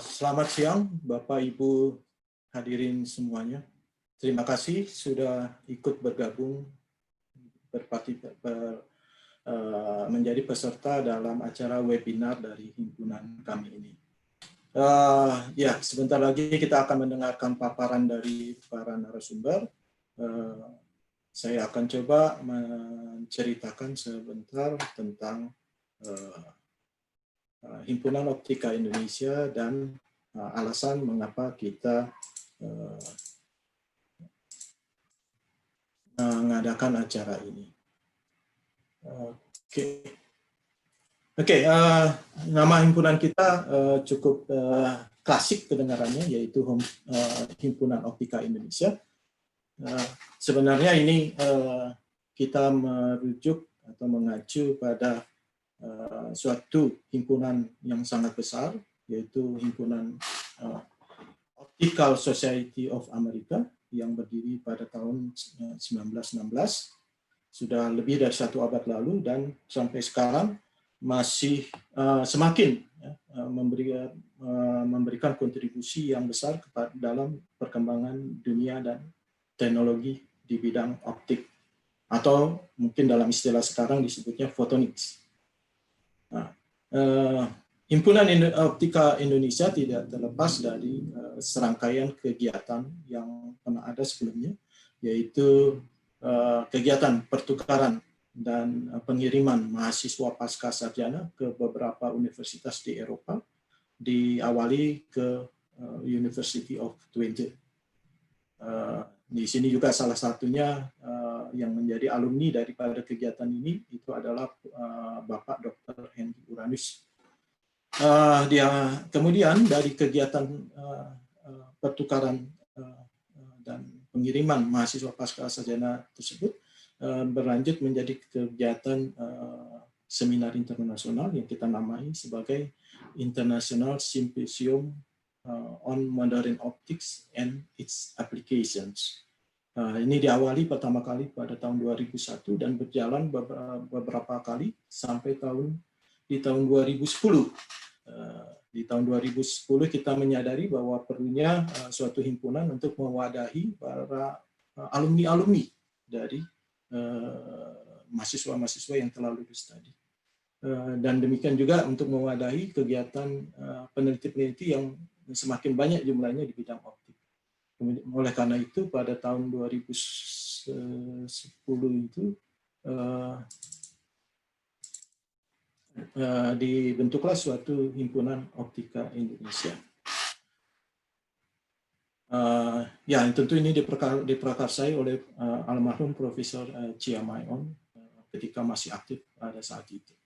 Selamat siang, Bapak Ibu hadirin semuanya. Terima kasih sudah ikut bergabung menjadi peserta dalam acara webinar dari himpunan kami ini. Ya, sebentar lagi kita akan mendengarkan paparan dari para narasumber. Saya akan coba menceritakan sebentar tentang Himpunan Optika Indonesia dan alasan mengapa kita mengadakan acara ini. Oke, nama himpunan kita cukup klasik kedengarannya, yaitu Himpunan Optika Indonesia. Sebenarnya ini kita merujuk atau mengacu pada suatu himpunan yang sangat besar, yaitu Himpunan Optical Society of America yang berdiri pada tahun 1916, sudah lebih dari 1 abad lalu, dan sampai sekarang masih semakin memberikan kontribusi yang besar dalam perkembangan dunia dan teknologi di bidang optik, atau mungkin dalam istilah sekarang disebutnya photonics. Himpunan Optika Indonesia tidak terlepas dari serangkaian kegiatan yang pernah ada sebelumnya, yaitu kegiatan pertukaran dan pengiriman mahasiswa pasca sarjana ke beberapa universitas di Eropa, diawali ke University of Twente. Di sini juga salah satunya yang menjadi alumni daripada kegiatan ini itu adalah Bapak Dr. Henry Uranus. Kemudian dari kegiatan pertukaran dan pengiriman mahasiswa pasca sarjana tersebut berlanjut menjadi kegiatan seminar internasional yang kita namai sebagai International Symposium on Modern Optics and its Applications. Ini diawali pertama kali pada tahun 2001 dan berjalan beberapa kali sampai di tahun 2010. Di tahun 2010 kita menyadari bahwa perlunya suatu himpunan untuk mewadahi para alumni-alumni dari mahasiswa-mahasiswa yang telah lulus tadi. Dan demikian juga untuk mewadahi kegiatan peneliti-peneliti yang semakin banyak jumlahnya di bidang optik. Oleh karena itu, pada tahun 2010 itu dibentuklah suatu Himpunan Optika Indonesia. Ya, tentu ini diprakarsai oleh almarhum Profesor Chia Mai-on ketika masih aktif pada saat itu.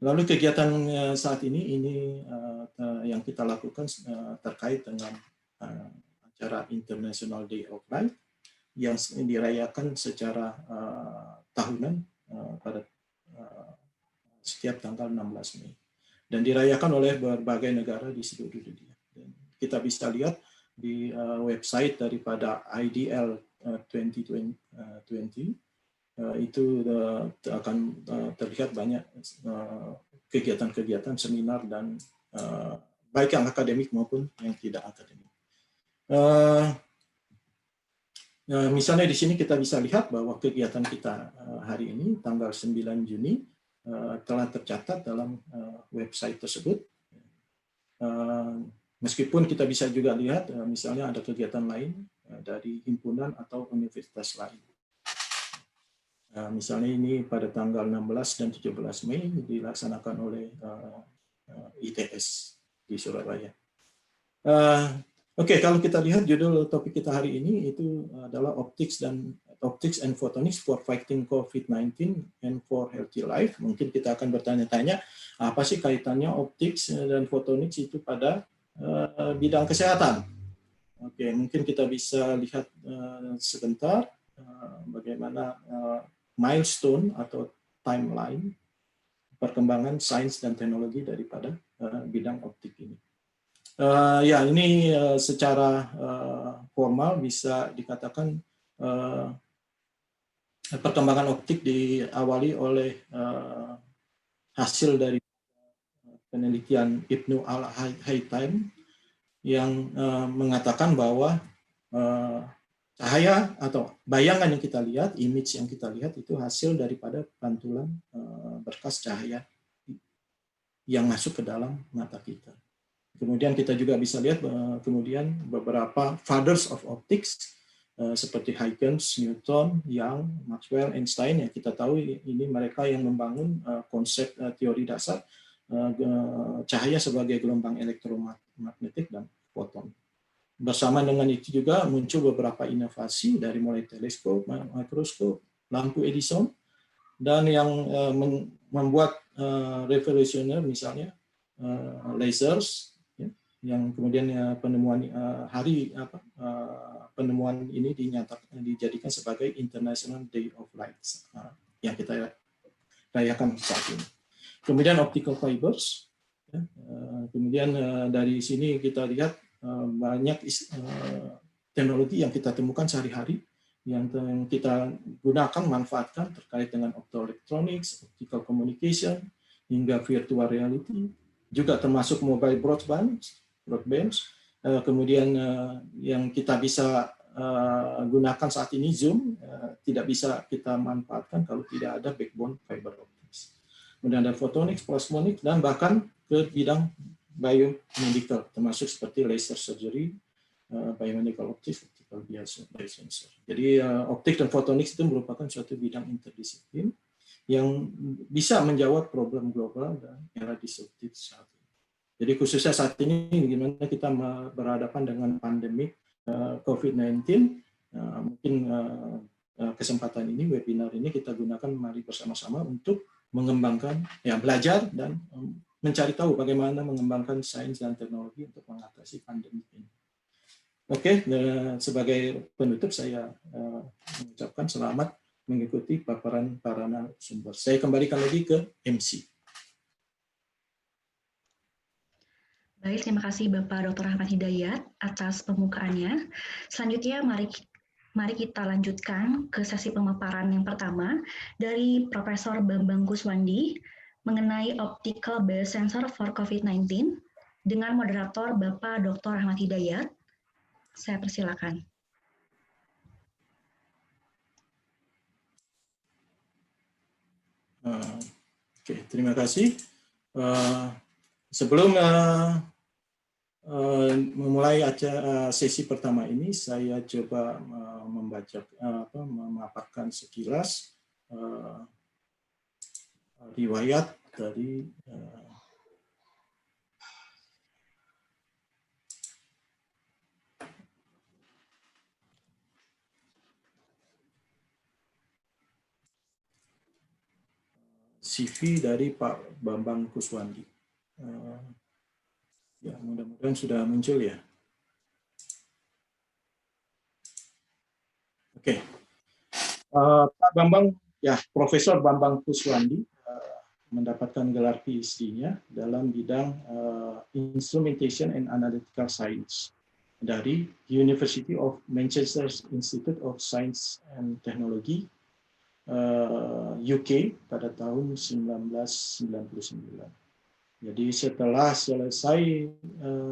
Lalu kegiatan saat ini yang kita lakukan terkait dengan acara International Day of Light yang dirayakan secara tahunan pada setiap tanggal 16 Mei dan dirayakan oleh berbagai negara di seluruh dunia. Dan kita bisa lihat di website daripada IDL 2020 itu akan terlihat banyak kegiatan-kegiatan seminar dan baik yang akademik maupun yang tidak akademik. Misalnya di sini kita bisa lihat bahwa kegiatan kita hari ini tanggal 9 Juni telah tercatat dalam website tersebut. Meskipun kita bisa juga lihat misalnya ada kegiatan lain dari himpunan atau universitas lain. Misalnya ini pada tanggal 16 dan 17 Mei dilaksanakan oleh ITS di Surabaya. Oke, kalau kita lihat judul topik kita hari ini itu adalah Optics and Photonics for Fighting COVID-19 and for Healthy Life. Mungkin kita akan bertanya-tanya, apa sih kaitannya optics dan photonics itu pada bidang kesehatan? Oke, mungkin kita bisa lihat sebentar bagaimana milestone atau timeline perkembangan sains dan teknologi daripada bidang optik ini. Ya, ini secara formal bisa dikatakan perkembangan optik diawali oleh hasil dari penelitian Ibnu al-Haytham yang mengatakan bahwa cahaya atau bayangan yang kita lihat, image yang kita lihat itu hasil daripada pantulan berkas cahaya yang masuk ke dalam mata kita. Kemudian kita juga bisa lihat kemudian beberapa fathers of optics seperti Huygens, Newton, Young, Maxwell, Einstein, yang kita tahu ini mereka yang membangun konsep teori dasar cahaya sebagai gelombang elektromagnetik dan foton. Bersama dengan itu juga muncul beberapa inovasi dari mulai teleskop, mikroskop, lampu Edison, dan yang membuat revolusioner misalnya lasers, yang kemudian penemuan penemuan ini dijadikan sebagai International Day of Light yang kita rayakan saat ini. Kemudian optical fibers, kemudian dari sini kita lihat banyak teknologi yang kita temukan sehari-hari yang kita gunakan, manfaatkan terkait dengan optoelectronics, optical communication, hingga virtual reality, juga termasuk mobile broadband, kemudian yang kita bisa gunakan saat ini Zoom tidak bisa kita manfaatkan kalau tidak ada backbone fiber optics. Kemudian ada photonics, plasmonics, dan bahkan ke bidang biomedical, termasuk seperti laser surgery, biomedical optics, optical biosensor. Jadi optik dan photonics itu merupakan suatu bidang interdisiplin yang bisa menjawab problem global dan era disruptif saat ini. Jadi khususnya saat ini bagaimana kita berhadapan dengan pandemi COVID-19, mungkin kesempatan ini, webinar ini kita gunakan mari bersama-sama untuk mengembangkan, belajar dan mencari tahu bagaimana mengembangkan sains dan teknologi untuk mengatasi pandemi ini. Oke, sebagai penutup saya mengucapkan selamat mengikuti paparan para narasumber. Saya kembalikan lagi ke MC. Baik, terima kasih Bapak Dr. Ahmad Hidayat atas pembukaannya. Selanjutnya mari kita lanjutkan ke sesi pemaparan yang pertama dari Profesor Bambang Kuswandi mengenai optical biosensor for COVID-19 dengan moderator Bapak Dr. Ahmad Hidayat. Saya persilakan. Oke, terima kasih. Sebelum memulai acara sesi pertama ini, saya coba memaparkan sekilas riwayat dari CV dari Pak Bambang Kuswandi. Ya, mudah-mudahan sudah muncul ya. Oke. Pak Bambang, ya, Profesor Bambang Kuswandi mendapatkan gelar PhD-nya dalam bidang Instrumentation and Analytical Science dari University of Manchester Institute of Science and Technology, UK pada tahun 1999. Jadi setelah selesai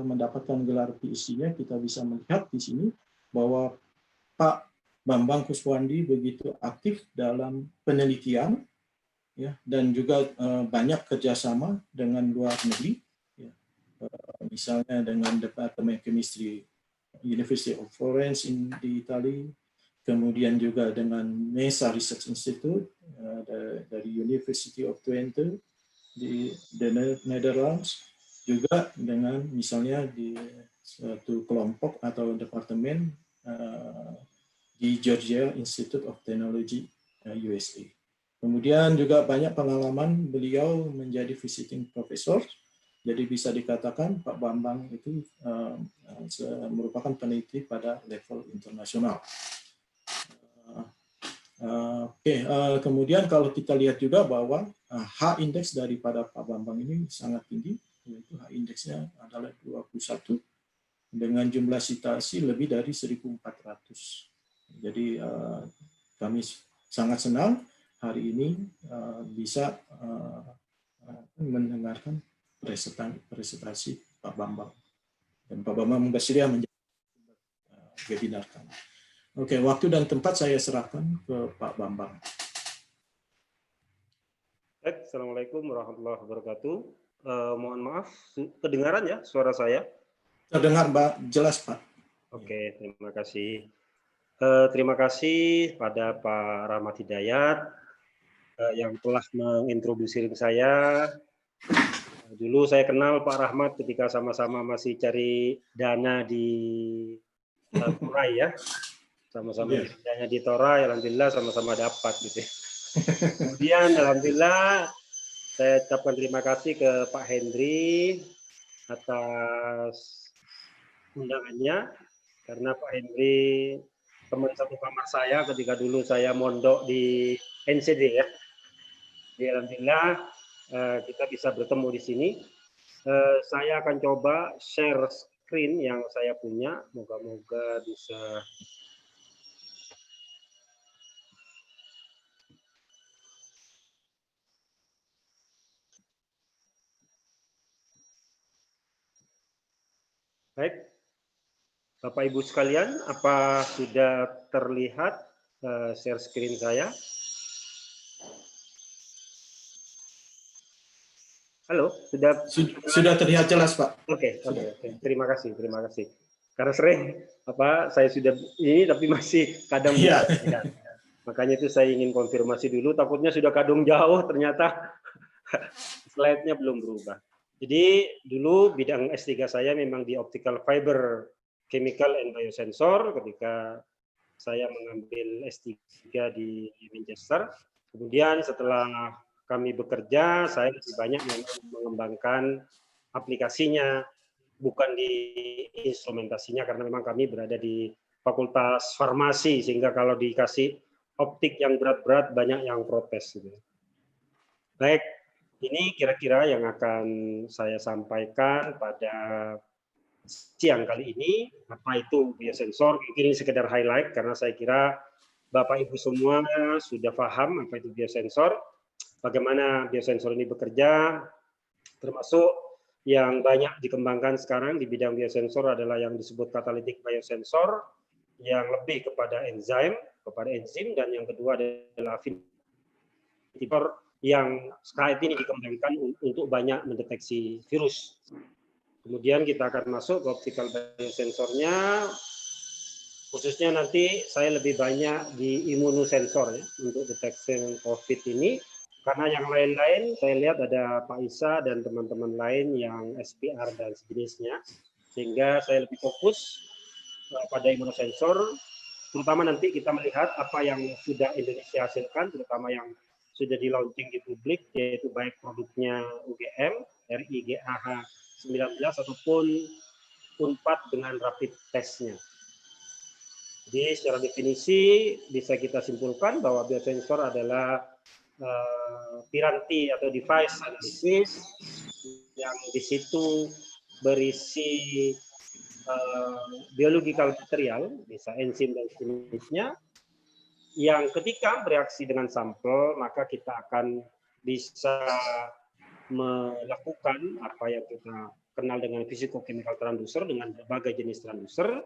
mendapatkan gelar PhD-nya, kita bisa melihat di sini bahwa Pak Bambang Kuswandi begitu aktif dalam penelitian, ya, dan juga banyak kerjasama dengan luar negeri, ya. Misalnya dengan Departemen Chemistry University of Florence di Italia, kemudian juga dengan MESA Research Institute dari University of Twente di The Netherlands, juga dengan misalnya di suatu kelompok atau departemen di Georgia Institute of Technology USA. Kemudian juga banyak pengalaman beliau menjadi visiting professor, jadi bisa dikatakan Pak Bambang itu merupakan peneliti pada level internasional. Kemudian kalau kita lihat juga bahwa H indeks daripada Pak Bambang ini sangat tinggi, yaitu H indeksnya adalah 21 dengan jumlah citasi lebih dari 1.400. Jadi kami sangat senang hari ini bisa mendengarkan presentasi Pak Bambang. Dan Pak Bambang bersedia menjadi webinar kami. Oke, waktu dan tempat saya serahkan ke Pak Bambang. Baik, Assalamualaikum warahmatullahi wabarakatuh. Mohon maaf, kedengaran ya suara saya? Terdengar, Mbak, jelas, Pak. Oke, terima kasih. Terima kasih pada Pak Rahmat Hidayat yang telah mengintroduksi saya. Dulu saya kenal Pak Rahmat ketika sama-sama masih cari dana di Torai ya. Sama-sama dana di Torai, alhamdulillah sama-sama dapat gitu. Kemudian alhamdulillah saya ucapkan terima kasih ke Pak Hendri atas undangannya, karena Pak Hendri teman satu kamar saya ketika dulu saya mondok di NCD ya. Jadi alhamdulillah kita bisa bertemu di sini. Saya akan coba share screen yang saya punya, moga-moga bisa. Baik, Bapak Ibu sekalian, apa sudah terlihat share screen saya? Halo, sudah terlihat jelas, Pak. Oke. Terima kasih. Karena sering saya sudah ini tapi masih kadang tidak. Makanya itu saya ingin konfirmasi dulu, takutnya sudah kadung jauh ternyata slide-nya belum berubah. Jadi dulu bidang S3 saya memang di optical fiber chemical and biosensor ketika saya mengambil S3 di Manchester. Kemudian setelah kami bekerja, saya lebih banyak mengembangkan aplikasinya, bukan di instrumentasinya, karena memang kami berada di Fakultas Farmasi, sehingga kalau dikasih optik yang berat-berat banyak yang protes. Baik, ini kira-kira yang akan saya sampaikan pada siang kali ini. Apa itu biosensor? Ini sekedar highlight karena saya kira Bapak Ibu semua sudah paham apa itu biosensor, bagaimana biosensor ini bekerja, termasuk yang banyak dikembangkan sekarang di bidang biosensor adalah yang disebut catalytic biosensor, yang lebih kepada enzim, dan yang kedua adalah afinitor yang saat ini dikembangkan untuk banyak mendeteksi virus. Kemudian kita akan masuk ke optical biosensornya, khususnya nanti saya lebih banyak di imunosensor ya, untuk deteksi COVID ini, karena yang lain-lain saya lihat ada Pak Isa dan teman-teman lain yang SPR dan sejenisnya, sehingga saya lebih fokus pada imunosensor, terutama nanti kita melihat apa yang sudah Indonesia hasilkan, terutama yang sudah di launching di publik, yaitu baik produknya UGM, RIGAH 19 ataupun UNPAD dengan rapid testnya. Jadi secara definisi bisa kita simpulkan bahwa biosensor adalah piranti atau device analisis yang di situ berisi biological material, bisa enzim dan sejenisnya, yang ketika bereaksi dengan sampel, maka kita akan bisa melakukan apa yang kita kenal dengan physicochemical transducer dengan berbagai jenis transducer,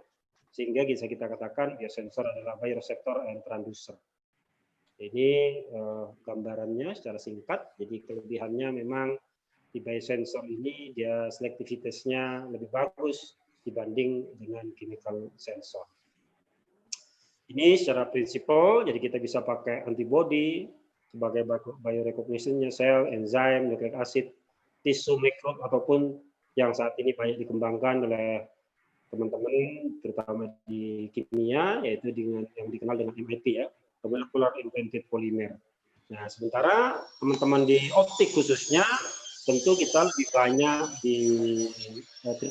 sehingga bisa kita katakan biosensor adalah bioreceptor and transducer. Ini gambarannya secara singkat. Jadi kelebihannya memang di biosensor ini dia selektivitasnya lebih bagus dibanding dengan chemical sensor. Ini secara prinsipal, jadi kita bisa pakai antibody sebagai biorecognition-nya sel, enzim, nucleic acid, tisu, mikrob, ataupun yang saat ini banyak dikembangkan oleh teman-teman, terutama di kimia, yaitu dengan yang dikenal dengan MIP ya, molecular implanted polymer. Nah, sementara teman-teman di optik khususnya, tentu kita lebih banyak di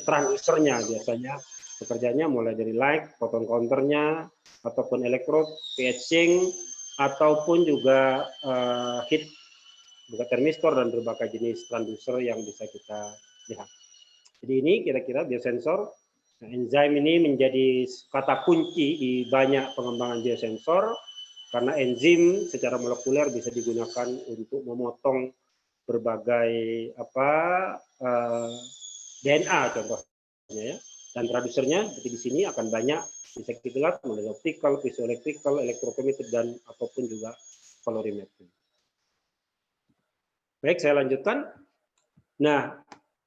transducernya biasanya. Pekerjaannya mulai dari light, photon counternya, ataupun elektrod, pHing, ataupun juga heat, juga termistor dan berbagai jenis transducer yang bisa kita lihat. Jadi ini kira-kira biosensor. Nah, enzim ini menjadi kata kunci di banyak pengembangan biosensor, karena enzim secara molekuler bisa digunakan untuk memotong berbagai DNA contohnya ya. Dan tradusernya seperti di sini akan banyak, bisa kita lihat mulai optical, visual electrical, electrochemical, dan ataupun juga colorimetry. Baik, saya lanjutkan. Nah,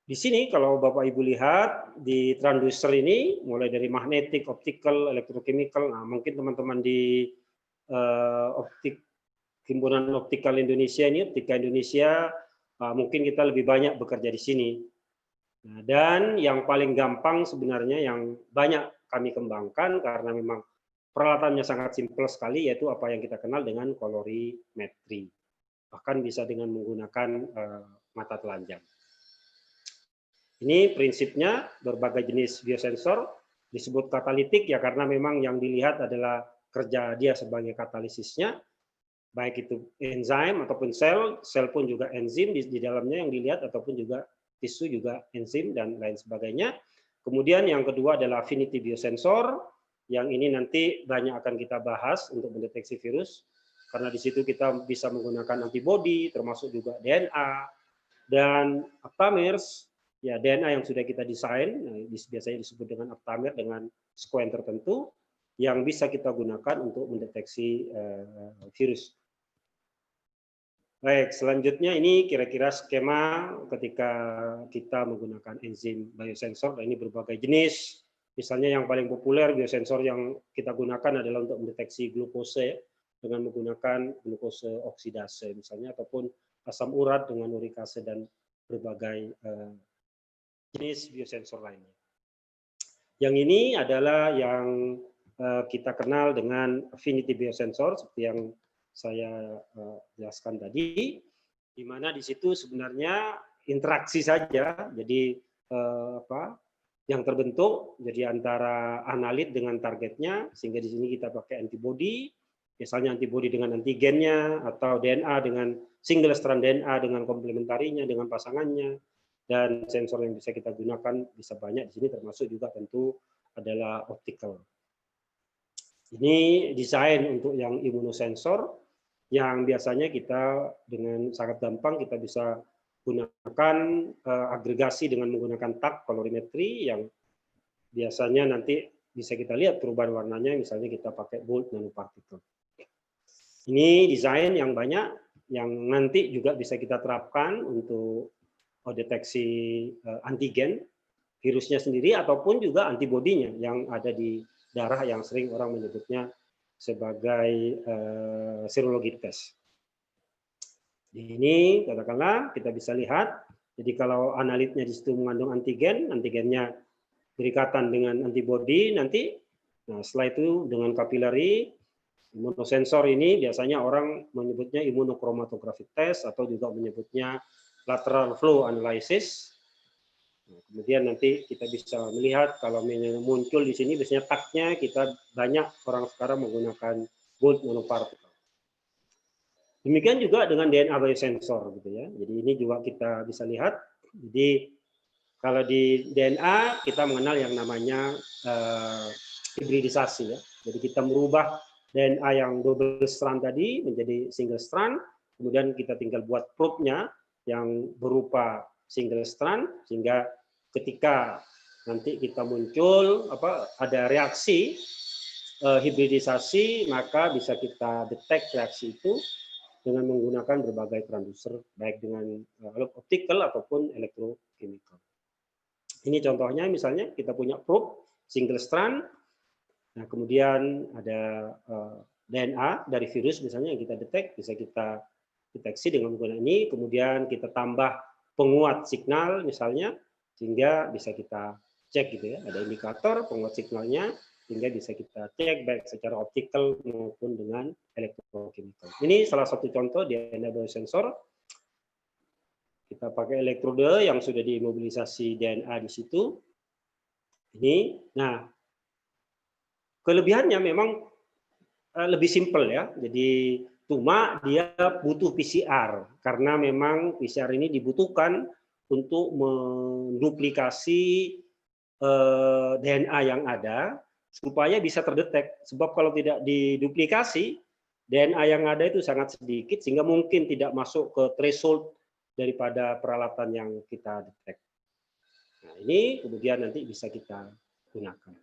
di sini kalau Bapak Ibu lihat di transducer ini mulai dari magnetic, optical, electrochemical. Nah, mungkin teman-teman di Himpunan Optikal Indonesia ini, Optika Indonesia, mungkin kita lebih banyak bekerja di sini. Nah, dan yang paling gampang sebenarnya yang banyak kami kembangkan karena memang peralatannya sangat simpel sekali, yaitu apa yang kita kenal dengan kolorimetri. Bahkan bisa dengan menggunakan mata telanjang. Ini prinsipnya berbagai jenis biosensor disebut katalitik ya karena memang yang dilihat adalah kerja dia sebagai katalisisnya, baik itu enzim ataupun sel pun juga enzim di dalamnya yang dilihat ataupun juga tisu juga enzim dan lain sebagainya. Kemudian yang kedua adalah affinity biosensor, yang ini nanti banyak akan kita bahas untuk mendeteksi virus, karena di situ kita bisa menggunakan antibodi, termasuk juga DNA, dan aptamers, ya DNA yang sudah kita desain, biasanya disebut dengan aptamer dengan sequence tertentu, yang bisa kita gunakan untuk mendeteksi virus. Baik, selanjutnya ini kira-kira skema ketika kita menggunakan enzim biosensor. Ini berbagai jenis. Misalnya yang paling populer biosensor yang kita gunakan adalah untuk mendeteksi glukose dengan menggunakan glukose oksidase misalnya, ataupun asam urat dengan urikase dan berbagai jenis biosensor lainnya. Yang ini adalah yang kita kenal dengan affinity biosensor seperti yang saya jelaskan tadi, di mana di situ sebenarnya interaksi saja, jadi yang terbentuk jadi antara analit dengan targetnya, sehingga di sini kita pakai antibody, misalnya antibody dengan antigennya atau DNA dengan single strand DNA dengan komplementarinya dengan pasangannya, dan sensor yang bisa kita gunakan bisa banyak di sini, termasuk juga tentu adalah optical. Ini desain untuk yang imunosensor yang biasanya kita dengan sangat gampang kita bisa gunakan agregasi dengan menggunakan TAC kolorimetri yang biasanya nanti bisa kita lihat perubahan warnanya, misalnya kita pakai bold nanoparticle. Ini desain yang banyak yang nanti juga bisa kita terapkan untuk deteksi antigen virusnya sendiri ataupun juga antibodinya yang ada di darah yang sering orang menyebutnya sebagai serologi tes. Ini katakanlah kita bisa lihat, jadi kalau analitnya di situ mengandung antigen, antigennya berikatan dengan antibodi nanti, nah setelah itu dengan kapilari, imunosensor ini biasanya orang menyebutnya immunochromatographic test atau juga menyebutnya lateral flow analysis. Nah, kemudian nanti kita bisa melihat kalau muncul di sini biasanya tagnya kita banyak orang sekarang menggunakan gold nanoparticle. Demikian juga dengan DNA biosensor gitu ya. Jadi ini juga kita bisa lihat. Jadi kalau di DNA kita mengenal yang namanya hibridisasi ya. Jadi kita merubah DNA yang double strand tadi menjadi single strand, kemudian kita tinggal buat probe-nya yang berupa single strand sehingga ketika nanti kita muncul ada reaksi hibridisasi, maka bisa kita detek reaksi itu dengan menggunakan berbagai transducer baik dengan optical ataupun electrochemical. Ini contohnya misalnya kita punya probe single strand. Nah, kemudian ada DNA dari virus misalnya yang kita detek, bisa kita deteksi dengan menggunakan ini, kemudian kita tambah penguat signal misalnya sehingga bisa kita cek gitu ya, ada indikator penguat signalnya sehingga bisa kita cek baik secara optical maupun dengan electrochemical. Ini salah satu contoh DNA biosensor. Kita pakai elektrode yang sudah diimobilisasi DNA di situ. Ini, nah kelebihannya memang lebih simpel ya. Jadi cuma dia butuh PCR karena memang PCR ini dibutuhkan untuk menduplikasi DNA yang ada supaya bisa terdetek. Sebab kalau tidak diduplikasi, DNA yang ada itu sangat sedikit sehingga mungkin tidak masuk ke threshold daripada peralatan yang kita detek. Nah, ini kemudian nanti bisa kita gunakan.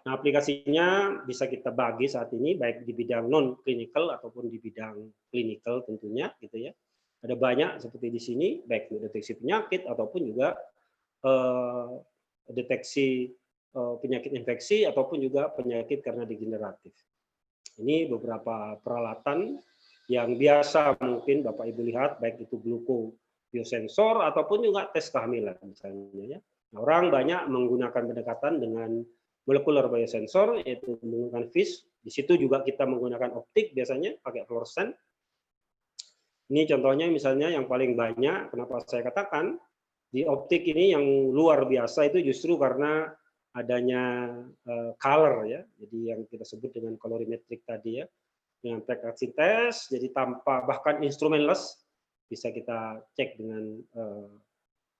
Nah, aplikasinya bisa kita bagi saat ini baik di bidang non clinical ataupun di bidang clinical tentunya gitu ya. Ada banyak seperti di sini baik deteksi penyakit ataupun juga deteksi penyakit infeksi ataupun juga penyakit karena degeneratif. Ini beberapa peralatan yang biasa mungkin Bapak Ibu lihat baik itu glukobiosensor ataupun juga tes kehamilan misalnya ya. Nah, orang banyak menggunakan pendekatan dengan molekular biosensor yaitu menggunakan FISH. Di situ juga kita menggunakan optik biasanya pakai fluoresan. Ini contohnya misalnya yang paling banyak kenapa saya katakan di optik ini yang luar biasa itu justru karena adanya color ya. Jadi yang kita sebut dengan colorimetric tadi ya. Dengan precartin test jadi tanpa bahkan instrumenless bisa kita cek dengan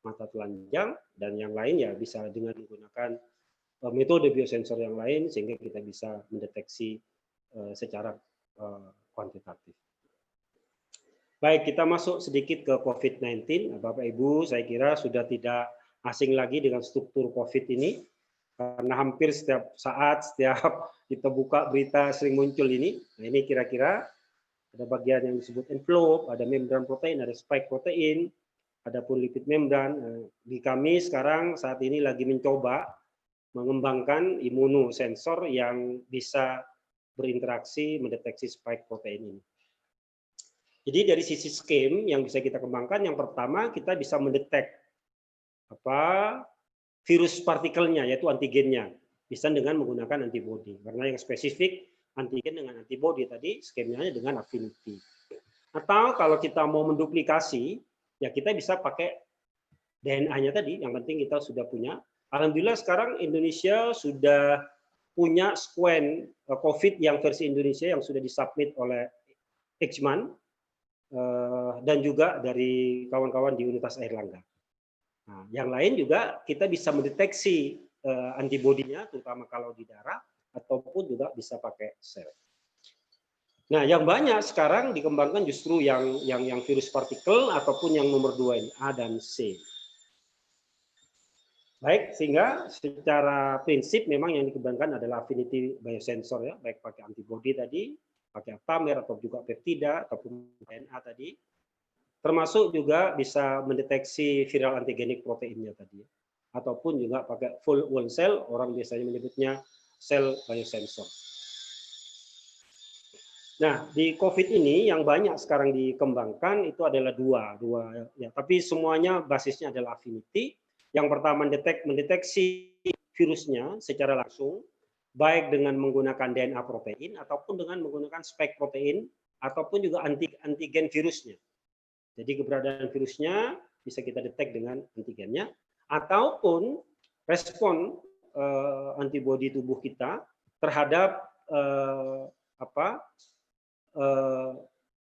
mata telanjang dan yang lain ya bisa dengan menggunakan metode biosensor yang lain sehingga kita bisa mendeteksi secara kuantitatif. Baik, kita masuk sedikit ke COVID-19. Bapak Ibu, saya kira sudah tidak asing lagi dengan struktur COVID ini karena hampir setiap saat, setiap kita buka berita sering muncul ini. Nah, ini kira-kira ada bagian yang disebut envelope, ada membran protein, ada spike protein, adapun lipid membran. Di kami sekarang saat ini lagi mencoba mengembangkan imunosensor yang bisa berinteraksi mendeteksi spike protein ini. Jadi dari sisi scheme yang bisa kita kembangkan, yang pertama kita bisa mendetek virus partikelnya yaitu antigennya, bisa dengan menggunakan antibody. Karena yang spesifik antigen dengan antibody tadi skemanya dengan affinity. Atau kalau kita mau menduplikasi, ya kita bisa pakai DNA-nya tadi, yang penting kita sudah punya. Alhamdulillah sekarang Indonesia sudah punya squan COVID yang versi Indonesia yang sudah disubmit oleh Ijman dan juga dari kawan-kawan di Universitas Airlangga. Nah, yang lain juga kita bisa mendeteksi antibodinya, terutama kalau di darah, ataupun juga bisa pakai sel. Nah, yang banyak sekarang dikembangkan justru yang virus partikel ataupun yang nomor 2 ini, A dan C. Baik, sehingga secara prinsip memang yang dikembangkan adalah affinity biosensor ya, baik pakai antibody tadi, pakai aptamer atau juga peptida ataupun DNA tadi, termasuk juga bisa mendeteksi viral antigenik proteinnya tadi, ataupun juga pakai full whole cell, orang biasanya menyebutnya cell biosensor. Nah, di COVID ini yang banyak sekarang dikembangkan itu adalah dua ya, tapi semuanya basisnya adalah affinity. Yang pertama mendeteksi virusnya secara langsung, baik dengan menggunakan DNA protein ataupun dengan menggunakan spike protein ataupun juga antigen virusnya. Jadi keberadaan virusnya bisa kita detek dengan antigennya ataupun respon antibodi tubuh kita terhadap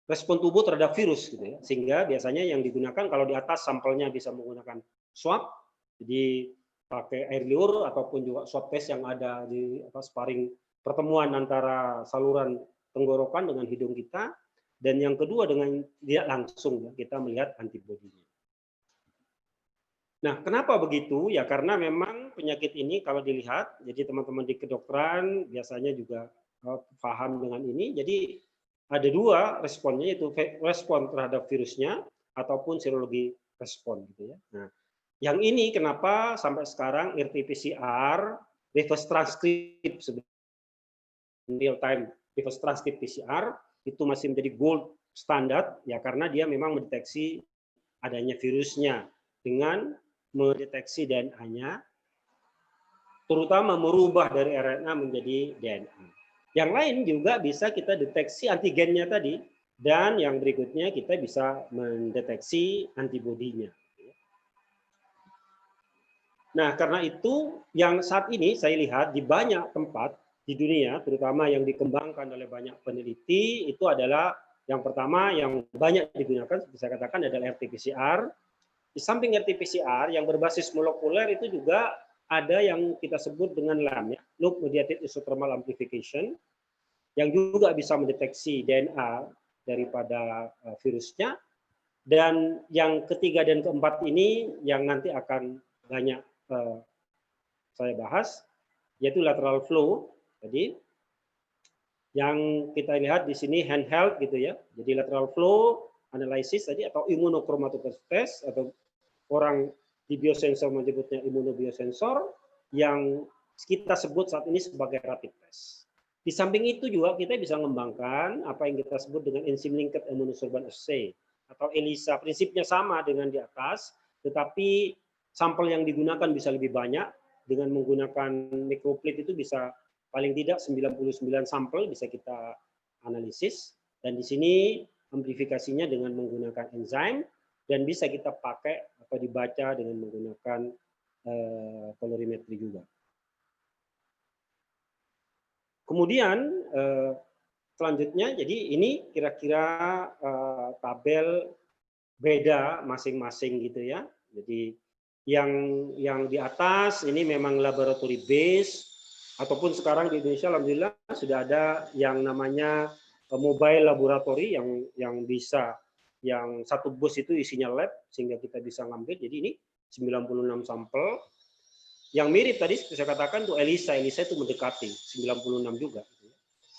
respon tubuh terhadap virus gitu ya. Sehingga biasanya yang digunakan kalau di atas sampelnya bisa menggunakan swab, jadi pakai air liur ataupun juga swab test yang ada di sparring pertemuan antara saluran tenggorokan dengan hidung kita, dan yang kedua dengan tidak langsung ya, kita melihat antibodinya. Nah, kenapa begitu? Ya karena memang penyakit ini kalau dilihat, jadi teman-teman di kedokteran biasanya juga paham dengan ini. Jadi ada dua responnya, yaitu respon terhadap virusnya ataupun serologi respon gitu ya. Nah, yang ini kenapa sampai sekarang RT-PCR reverse transcript real time reverse transcript PCR itu masih menjadi gold standar ya, karena dia memang mendeteksi adanya virusnya dengan mendeteksi DNA-nya, terutama merubah dari RNA menjadi DNA. Yang lain juga bisa kita deteksi antigennya tadi, dan yang berikutnya kita bisa mendeteksi antibodinya. Nah, karena itu yang saat ini saya lihat di banyak tempat di dunia, terutama yang dikembangkan oleh banyak peneliti, itu adalah yang pertama yang banyak digunakan, seperti saya katakan, adalah RT-PCR. Di samping RT-PCR yang berbasis molekuler itu juga ada yang kita sebut dengan LAM, ya, Loop Mediated Isothermal Amplification, yang juga bisa mendeteksi DNA daripada virusnya. Dan yang ketiga dan keempat ini yang nanti akan banyak saya bahas, yaitu lateral flow. Jadi yang kita lihat di sini handheld gitu ya. Jadi lateral flow analysis tadi atau immunochromatography test atau orang di biosensor menyebutnya immunobiosensor yang kita sebut saat ini sebagai rapid test. Di samping itu juga kita bisa mengembangkan apa yang kita sebut dengan enzyme linked immunosorbent assay atau ELISA. Prinsipnya sama dengan di atas, tetapi sampel yang digunakan bisa lebih banyak. Dengan menggunakan microplate itu bisa paling tidak 99 sampel bisa kita analisis, dan di sini amplifikasinya dengan menggunakan enzim dan bisa kita pakai atau dibaca dengan menggunakan kolorimetri juga. Kemudian selanjutnya, jadi ini kira-kira tabel beda masing-masing gitu ya. Jadi yang di atas ini memang laboratory base, ataupun sekarang di Indonesia alhamdulillah sudah ada yang namanya mobile laboratory yang bisa, yang satu bus itu isinya lab sehingga kita bisa ngambil. Jadi ini 96 sampel. Yang mirip tadi saya katakan tuh ELISA itu mendekati 96 juga.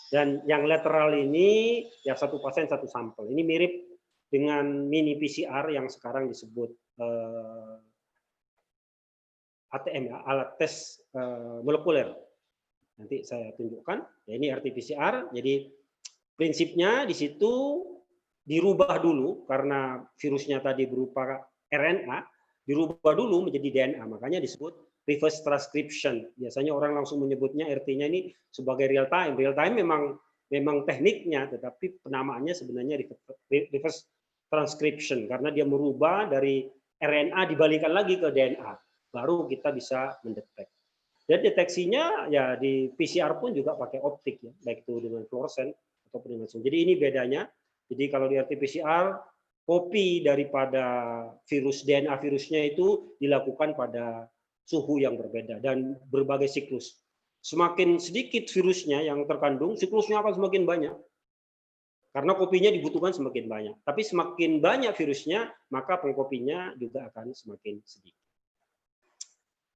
Dan yang lateral ini ya satu pasien satu sampel. Ini mirip dengan mini PCR yang sekarang disebut ATM ya, alat tes molekuler. Nanti saya tunjukkan. Ya, ini RT-PCR. Jadi prinsipnya di situ dirubah dulu karena virusnya tadi berupa RNA, dirubah dulu menjadi DNA. Makanya disebut reverse transcription. Biasanya orang langsung menyebutnya RT-nya ini sebagai real time. Real time memang tekniknya, tetapi penamaannya sebenarnya reverse transcription karena dia merubah dari RNA dibalikan lagi ke DNA. Baru kita bisa mendetek. Dan deteksinya ya di PCR pun juga pakai optik ya, baik itu dengan fluoresen ataupun dengan zoom. Jadi ini bedanya. Jadi kalau di RT-PCR kopi daripada virus DNA virusnya itu dilakukan pada suhu yang berbeda dan berbagai siklus. Semakin sedikit virusnya yang terkandung, siklusnya akan semakin banyak. Karena kopinya dibutuhkan semakin banyak. Tapi semakin banyak virusnya, maka pengkopinya juga akan semakin sedikit.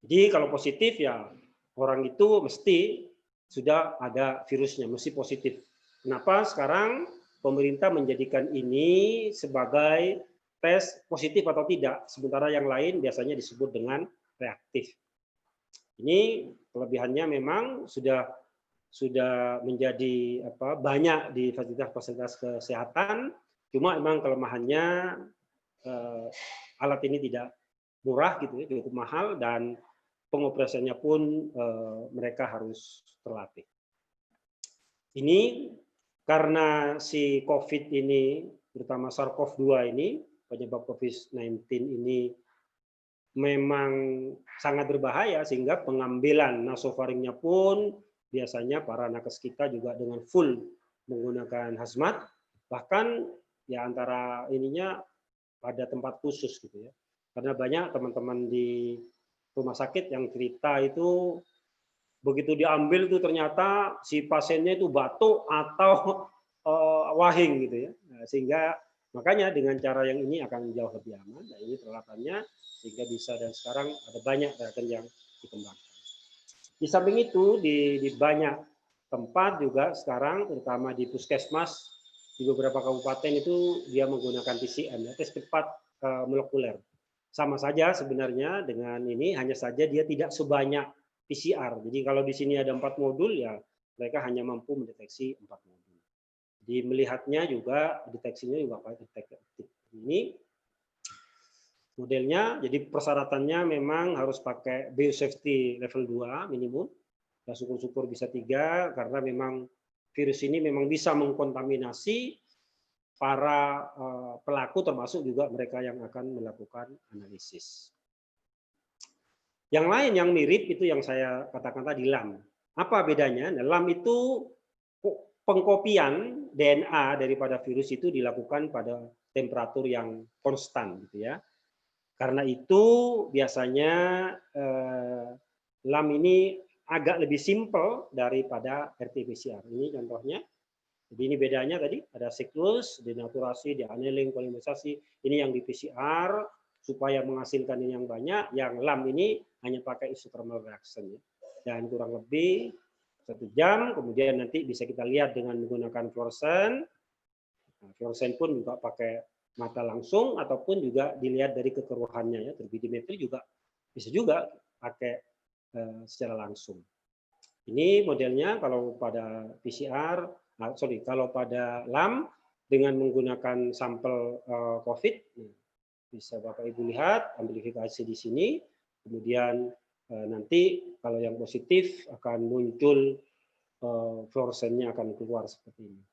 Jadi kalau positif ya orang itu mesti sudah ada virusnya, mesti positif. Kenapa sekarang pemerintah menjadikan ini sebagai tes positif atau tidak, sementara yang lain biasanya disebut dengan reaktif. Ini kelebihannya memang sudah menjadi banyak di fasilitas kesehatan, cuma memang kelemahannya alat ini tidak murah gitu ya, cukup mahal, dan pengoperasiannya pun mereka harus terlatih. Ini karena si COVID ini, terutama SARS-CoV-2 ini, penyebab COVID-19 ini memang sangat berbahaya, sehingga pengambilan nasofaringnya pun biasanya para nakes kita juga dengan full menggunakan hazmat, bahkan ya antara ininya pada tempat khusus gitu ya. Karena banyak teman-teman di rumah sakit yang cerita itu begitu diambil itu ternyata si pasiennya itu batuk atau wahing gitu ya. Nah, sehingga makanya dengan cara yang ini akan jauh lebih aman. Nah, ini peralatannya sehingga bisa, dan sekarang ada banyak peralatan yang dikembangkan. Di samping itu di banyak tempat juga sekarang, terutama di puskesmas di beberapa kabupaten itu dia menggunakan TCM, tes cepat molekuler. Sama saja sebenarnya dengan ini, hanya saja dia tidak sebanyak PCR. Jadi kalau di sini ada 4 modul ya mereka hanya mampu mendeteksi 4 modul. Jadi melihatnya juga deteksinya juga pakai detektor ini modelnya. Jadi persyaratannya memang harus pakai biosafety level 2 minimum. Ya syukur-syukur bisa 3 karena memang virus ini memang bisa mengkontaminasi para pelaku, termasuk juga mereka yang akan melakukan analisis. Yang lain yang mirip itu yang saya katakan tadi LAM. Apa bedanya? Nah, LAM itu pengkopian DNA daripada virus itu dilakukan pada temperatur yang konstan gitu ya. Karena itu biasanya LAM ini agak lebih simpel daripada RT-PCR. Ini contohnya. Jadi ini bedanya tadi, ada siklus, denaturasi, deannealing, polimerisasi. Ini yang di PCR, supaya menghasilkan ini yang banyak. Yang LAM ini hanya pakai isothermal reaction ya. Dan kurang lebih 1 jam, kemudian nanti bisa kita lihat dengan menggunakan fluoresan. Nah, fluoresan pun juga pakai mata langsung ataupun juga dilihat dari kekeruhannya ya. Turbidimetri juga bisa juga pakai secara langsung. Ini modelnya kalau pada PCR, kalau pada LAM dengan menggunakan sampel COVID, bisa Bapak Ibu lihat amplifikasi di sini, kemudian nanti kalau yang positif akan muncul fluoresennya akan keluar seperti ini.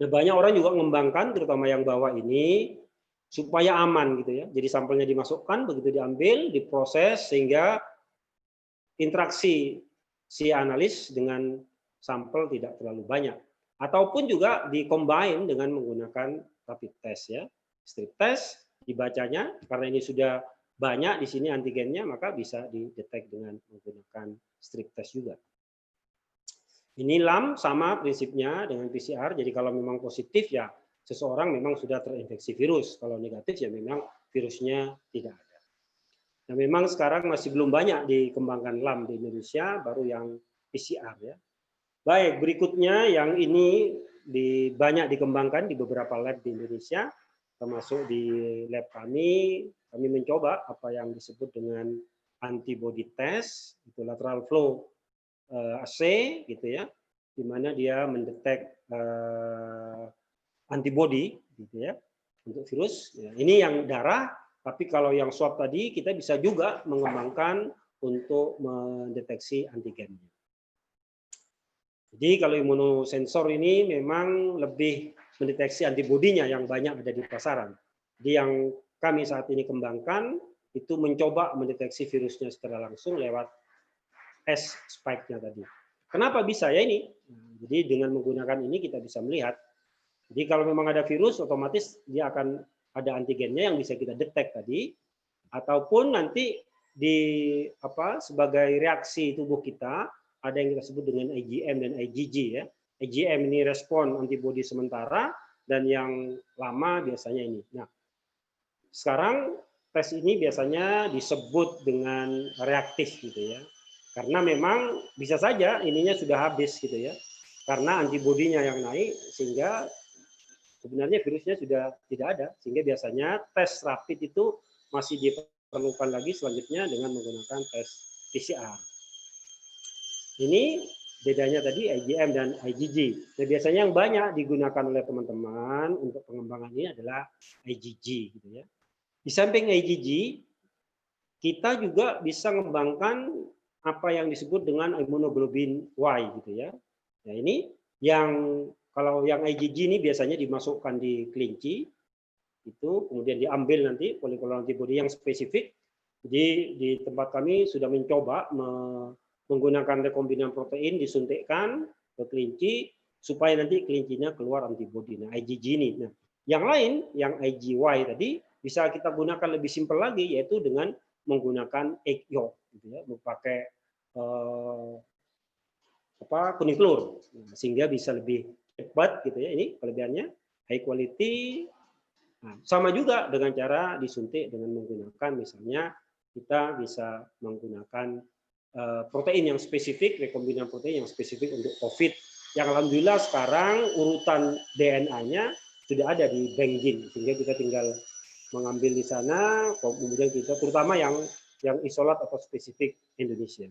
Nah, banyak orang juga mengembangkan, terutama yang bawah ini, supaya aman gitu ya. Jadi sampelnya dimasukkan, begitu diambil, diproses sehingga interaksi si analis dengan sampel tidak terlalu banyak. Ataupun juga dikombin dengan menggunakan rapid test ya. Strip test dibacanya karena ini sudah banyak di sini antigennya maka bisa didetek dengan menggunakan strip test juga. Ini LAM sama prinsipnya dengan PCR. Jadi kalau memang positif ya seseorang memang sudah terinfeksi virus. Kalau negatif ya memang virusnya tidak ada. Nah, memang sekarang masih belum banyak dikembangkan LAM di Indonesia, baru yang PCR ya. Baik, berikutnya yang ini banyak dikembangkan di beberapa lab di Indonesia, termasuk di lab kami mencoba apa yang disebut dengan antibody test, itu lateral flow assay gitu ya, di mana dia mendetek antibody gitu ya untuk virus. Ya, ini yang darah. Tapi kalau yang swab tadi kita bisa juga mengembangkan untuk mendeteksi antigennya. Jadi kalau imunosensor ini memang lebih mendeteksi antibodinya yang banyak ada di pasaran. Jadi yang kami saat ini kembangkan itu mencoba mendeteksi virusnya secara langsung lewat S spike-nya tadi. Kenapa bisa ya ini? Jadi dengan menggunakan ini kita bisa melihat. Jadi kalau memang ada virus otomatis dia akan ada antigennya yang bisa kita detek tadi, ataupun nanti sebagai reaksi tubuh kita ada yang kita sebut dengan IgM dan IgG ya. IgM ini respon antibodi sementara dan yang lama biasanya ini. Nah, sekarang tes ini biasanya disebut dengan reaktif gitu ya. Karena memang bisa saja ininya sudah habis gitu ya. Karena antibodinya yang naik sehingga sebenarnya virusnya sudah tidak ada, sehingga biasanya tes rapid itu masih diperlukan lagi selanjutnya dengan menggunakan tes PCR. Ini bedanya tadi IgM dan IgG. Nah, biasanya yang banyak digunakan oleh teman-teman untuk pengembangan ini adalah IgG gitu ya. Di samping IgG, kita juga bisa mengembangkan apa yang disebut dengan immunoglobulin Y gitu ya. Nah, ini yang kalau yang IgG ini biasanya dimasukkan di kelinci, itu kemudian diambil nanti polyclonal antibody yang spesifik. Jadi di tempat kami sudah mencoba menggunakan rekombinan protein disuntikkan ke kelinci supaya nanti kelincinya keluar antibody. Nah, IgG ini. Nah, yang lain, yang IgY tadi bisa kita gunakan lebih simpel lagi yaitu dengan menggunakan egg yolk, gitu ya, memakai kuning telur, sehingga bisa lebih cepat gitu ya. Ini kelebihannya high quality. Nah, sama juga dengan cara disuntik dengan menggunakan misalnya kita bisa menggunakan protein yang spesifik, rekombinan protein yang spesifik untuk COVID. Yang alhamdulillah sekarang urutan DNA-nya sudah ada di Benggin, sehingga kita tinggal mengambil di sana, kemudian kita terutama yang isolat atau spesifik Indonesia.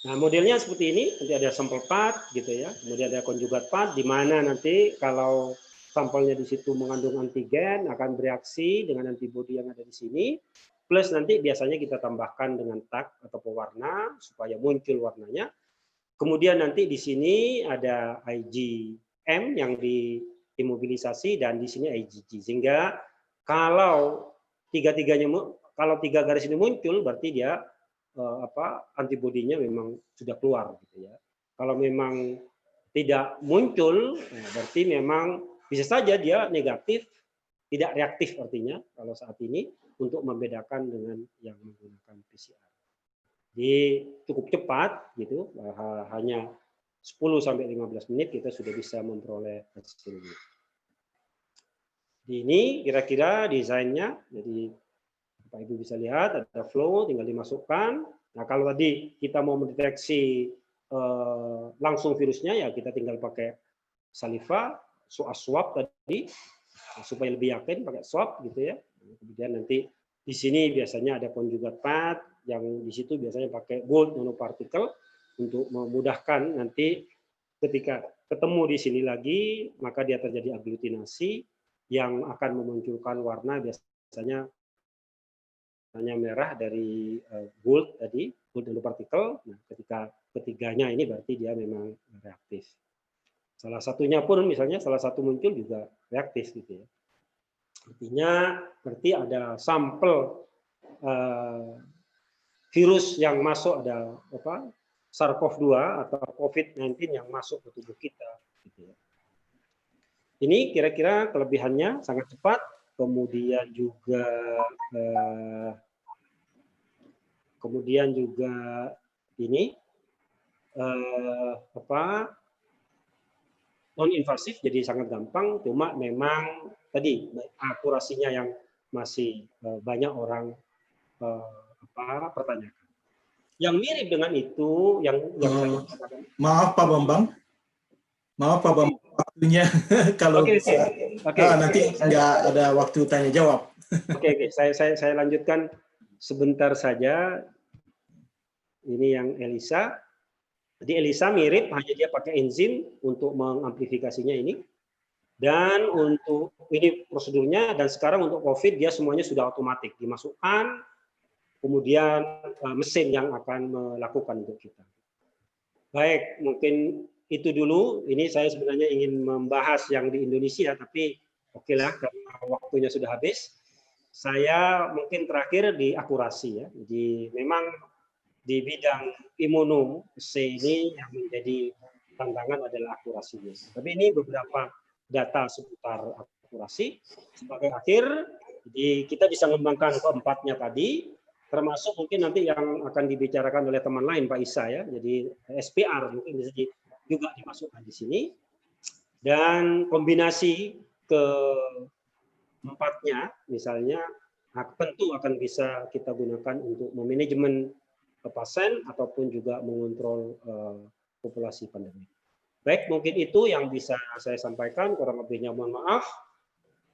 Nah, modelnya seperti ini, nanti ada sampel part gitu ya, kemudian ada conjugate part di mana nanti kalau sampelnya di situ mengandung antigen akan bereaksi dengan antibodi yang ada di sini, plus nanti biasanya kita tambahkan dengan tag atau pewarna supaya muncul warnanya. Kemudian nanti di sini ada IgM yang diimobilisasi dan di sini IgG, sehingga kalau tiga garis ini muncul berarti dia antibodinya memang sudah keluar gitu ya. Kalau memang tidak muncul, berarti memang bisa saja dia negatif, tidak reaktif artinya kalau saat ini untuk membedakan dengan yang menggunakan PCR. Jadi cukup cepat gitu, hanya 10 sampai 15 menit kita sudah bisa memperoleh hasilnya. Ini kira-kira desainnya. Jadi Bapak Ibu bisa lihat ada flow, tinggal dimasukkan. Nah kalau tadi kita mau mendeteksi langsung virusnya, ya kita tinggal pakai saliva, swab tadi, supaya lebih yakin pakai swab gitu ya. Kemudian nanti di sini biasanya ada conjugate pad, yang di situ biasanya pakai gold nanoparticle untuk memudahkan nanti ketika ketemu di sini lagi, maka dia terjadi aglutinasi yang akan memunculkan warna biasanya merah dari gold tadi, gold nanoparticle. Nah, ketika ketiganya ini berarti dia memang reaktif. Salah satunya pun misalnya salah satu muncul juga reaktif gitu ya. Artinya berarti ada sampel virus yang masuk, ada apa? SARS-CoV-2 atau COVID-19 yang masuk ke tubuh kita gitu ya. Ini kira-kira kelebihannya sangat cepat, kemudian juga ini non invasif, jadi sangat gampang. Cuma memang tadi akurasinya yang masih banyak orang pertanyakan. Yang mirip dengan itu yang saya katakan. Maaf Pak Bambang, waktunya kalau nanti nggak ada waktu tanya jawab. Oke, saya lanjutkan sebentar saja. Ini yang ELISA. Jadi ELISA mirip, hanya dia pakai enzim untuk mengamplifikasinya ini. Dan untuk ini prosedurnya, dan sekarang untuk COVID dia semuanya sudah otomatis dimasukkan, kemudian mesin yang akan melakukan untuk kita. Baik, mungkin itu dulu. Ini saya sebenarnya ingin membahas yang di Indonesia, tapi oke lah karena waktunya sudah habis. Saya mungkin terakhir di akurasi ya. Jadi memang di bidang imuno-C ini yang menjadi tantangan adalah akurasinya. Tapi ini beberapa data seputar akurasi. Sebagai akhir, jadi kita bisa mengembangkan keempatnya tadi, termasuk mungkin nanti yang akan dibicarakan oleh teman lain Pak Isa ya. Jadi SPR mungkin bisa juga dimasukkan di sini. Dan kombinasi keempatnya misalnya tentu akan bisa kita gunakan untuk memanajemen pasien ataupun juga mengontrol populasi pandemi. Baik, mungkin itu yang bisa saya sampaikan, kurang lebihnya mohon maaf.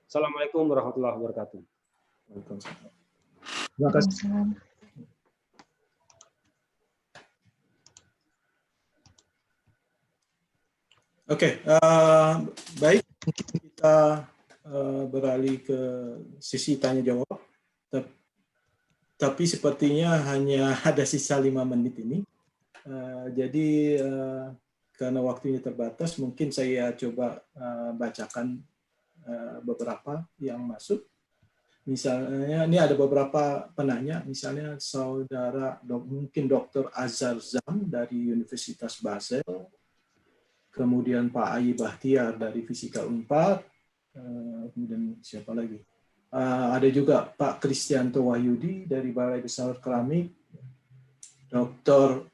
Assalamualaikum warahmatullahi wabarakatuh. Terima kasih. Oke, baik, kita beralih ke sesi tanya jawab. Tapi sepertinya hanya ada sisa 5 menit ini. Jadi karena waktunya terbatas, mungkin saya coba bacakan beberapa yang masuk. Misalnya ini ada beberapa penanya, misalnya saudara mungkin Dr. Azhar Zam dari Universitas Basel, kemudian Pak Ayi Bahtiar dari Fisika Unpad, kemudian siapa lagi? Ada juga Pak Kristianto Wahyudi dari Balai Besar Keramik, Dr.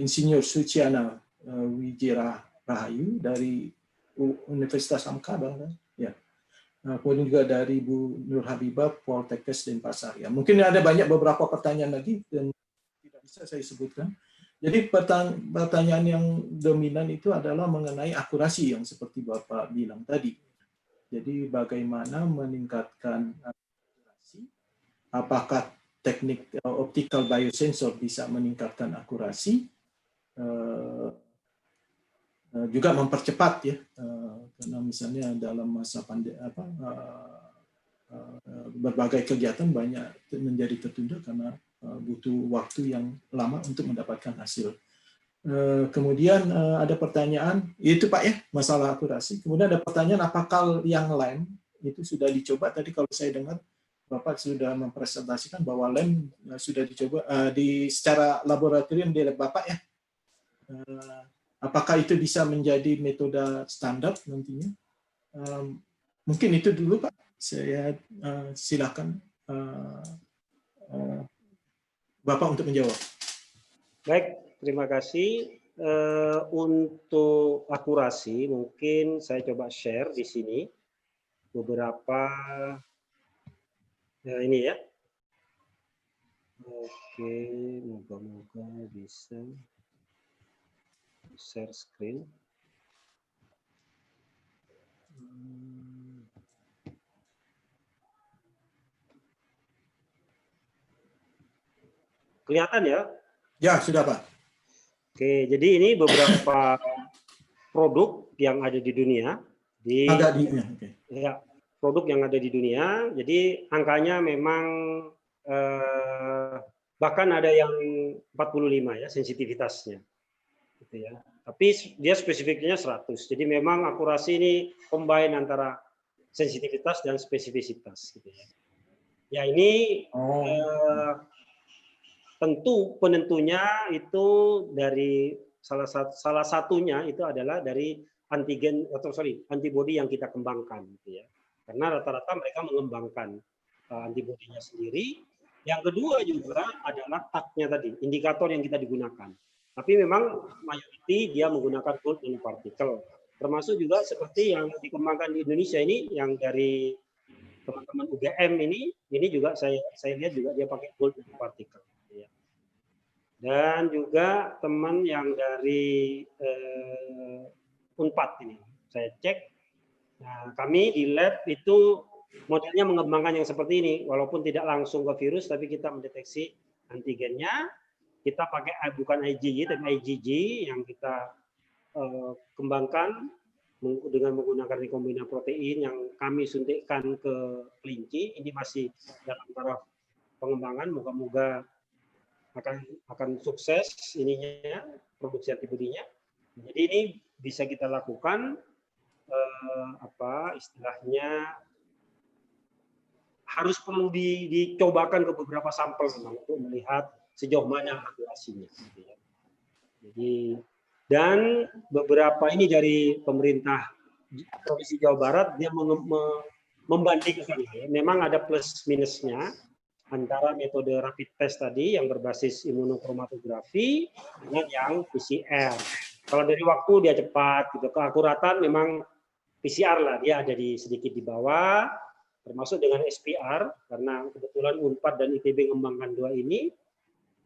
Insinyur Suciana Wijira Rahayu dari Universitas Amkaba, ya. Kemudian juga dari Bu Nur Habibah, Poltekkes Denpasar. Ya, mungkin ada banyak beberapa pertanyaan lagi dan tidak bisa saya sebutkan. Jadi pertanyaan yang dominan itu adalah mengenai akurasi yang seperti Bapak bilang tadi. Jadi bagaimana meningkatkan akurasi? Apakah teknik optical biosensor bisa meningkatkan akurasi? Juga mempercepat ya, karena misalnya dalam masa pandemi berbagai kegiatan banyak menjadi tertunda karena butuh waktu yang lama untuk mendapatkan hasil. Kemudian ada pertanyaan, itu Pak ya, masalah akurasi. Kemudian ada pertanyaan, apakah yang lem itu sudah dicoba? Tadi kalau saya dengar Bapak sudah mempresentasikan bahwa lem sudah dicoba secara laboratorium di lab Bapak ya. Apakah itu bisa menjadi metode standar nantinya? Mungkin itu dulu Pak. Saya silakan Bapak untuk menjawab. Baik. Terima kasih. Untuk akurasi, mungkin saya coba share di sini. beberapa ini ya. Oke, moga-moga bisa share screen. Kelihatan ya? Ya, sudah Pak. Oke, jadi ini beberapa produk yang ada di dunia. Ada di oke. Ya, produk yang ada di dunia. Jadi angkanya memang bahkan ada yang 45 ya sensitivitasnya. Gitu ya. Tapi dia spesifiknya 100. Jadi memang akurasi ini combine antara sensitivitas dan spesifisitas. Gitu ya. Ya ini tentu penentunya itu dari salah satunya itu adalah dari antibodi yang kita kembangkan. Gitu ya. Karena rata-rata mereka mengembangkan antibodinya sendiri. Yang kedua juga adalah tag-nya tadi, indikator yang kita digunakan. Tapi memang mayoritas dia menggunakan gold nanoparticle. Termasuk juga seperti yang dikembangkan di Indonesia ini, yang dari teman-teman UGM ini juga saya lihat juga dia pakai gold nanoparticle. Dan juga teman yang dari Unpad ini, saya cek. Nah, kami di lab itu modelnya mengembangkan yang seperti ini, walaupun tidak langsung ke virus, tapi kita mendeteksi antigennya. Kita pakai bukan IgG, tapi IgG yang kita kembangkan dengan menggunakan rekombinant protein yang kami suntikkan ke kelinci. Ini masih dalam taraf pengembangan, moga-moga akan sukses ininya, produksi antibodinya. Jadi ini bisa kita lakukan istilahnya harus perlu dicobakan ke beberapa sampel untuk melihat sejauh mana akurasinya. Jadi dan beberapa ini dari pemerintah Provinsi Jawa Barat dia membandingkan, memang ada plus minusnya antara metode rapid test tadi yang berbasis imunochromatografi dengan yang PCR. Kalau dari waktu dia cepat, gitu. Keakuratan memang PCR lah, dia ada sedikit di bawah, termasuk dengan SPR, karena kebetulan Unpad dan ITB mengembangkan dua ini,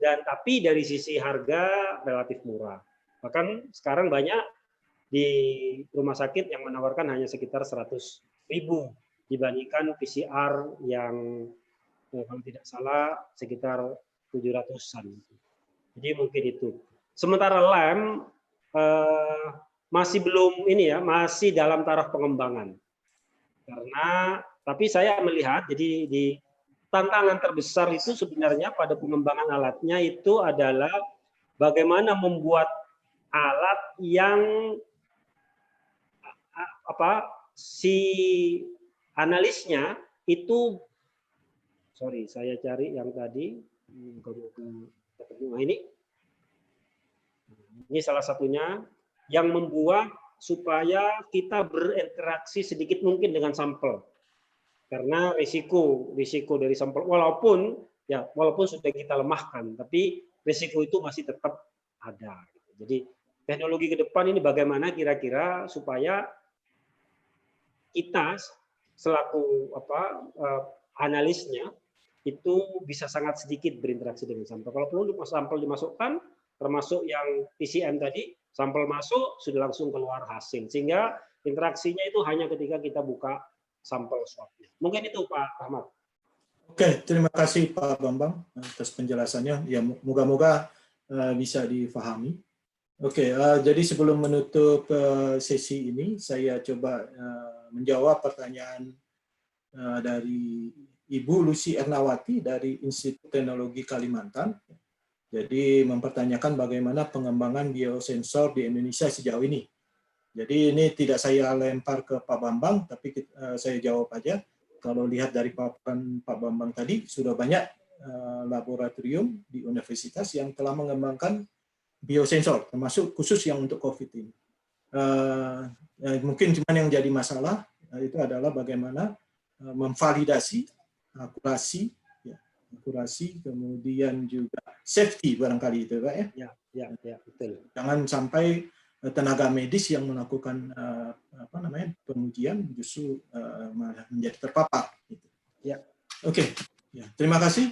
dan tapi dari sisi harga relatif murah. Bahkan sekarang banyak di rumah sakit yang menawarkan hanya sekitar 100.000 dibandingkan PCR yang kalau tidak salah sekitar 700-an. Jadi mungkin itu. Sementara lem masih belum ini ya, masih dalam taraf pengembangan. Karena tapi saya melihat jadi di tantangan terbesar itu sebenarnya pada pengembangan alatnya itu adalah bagaimana membuat alat yang si analisnya itu, sorry saya cari yang tadi, ini salah satunya yang membuat supaya kita berinteraksi sedikit mungkin dengan sampel. Karena risiko dari sampel walaupun sudah kita lemahkan, tapi risiko itu masih tetap ada. Jadi teknologi ke depan ini bagaimana kira-kira supaya kita selaku analisnya itu bisa sangat sedikit berinteraksi dengan sampel. Kalau perlu sampel dimasukkan, termasuk yang PCM tadi, sampel masuk sudah langsung keluar hasil, sehingga interaksinya itu hanya ketika kita buka sampel swabnya. Mungkin itu Pak Ahmad. Oke, terima kasih Pak Bambang atas penjelasannya. Ya, moga-moga bisa difahami. Oke, jadi sebelum menutup sesi ini, saya coba menjawab pertanyaan dari Ibu Lucy Ernawati dari Institut Teknologi Kalimantan. Jadi mempertanyakan bagaimana pengembangan biosensor di Indonesia sejauh ini. Jadi ini tidak saya lempar ke Pak Bambang, tapi saya jawab aja. Kalau lihat dari paparan Pak Bambang tadi, sudah banyak laboratorium di universitas yang telah mengembangkan biosensor, termasuk khusus yang untuk COVID ini. Mungkin cuma yang jadi masalah itu adalah bagaimana memvalidasi akurasi, kemudian juga safety barangkali itu Pak ya. Ya, betul. Jangan sampai tenaga medis yang melakukan pengujian justru malah menjadi terpapar. Gitu. Ya. Oke. Ya, terima kasih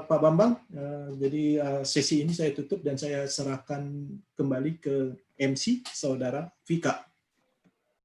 Pak Bambang. Jadi sesi ini saya tutup dan saya serahkan kembali ke MC Saudara Vika.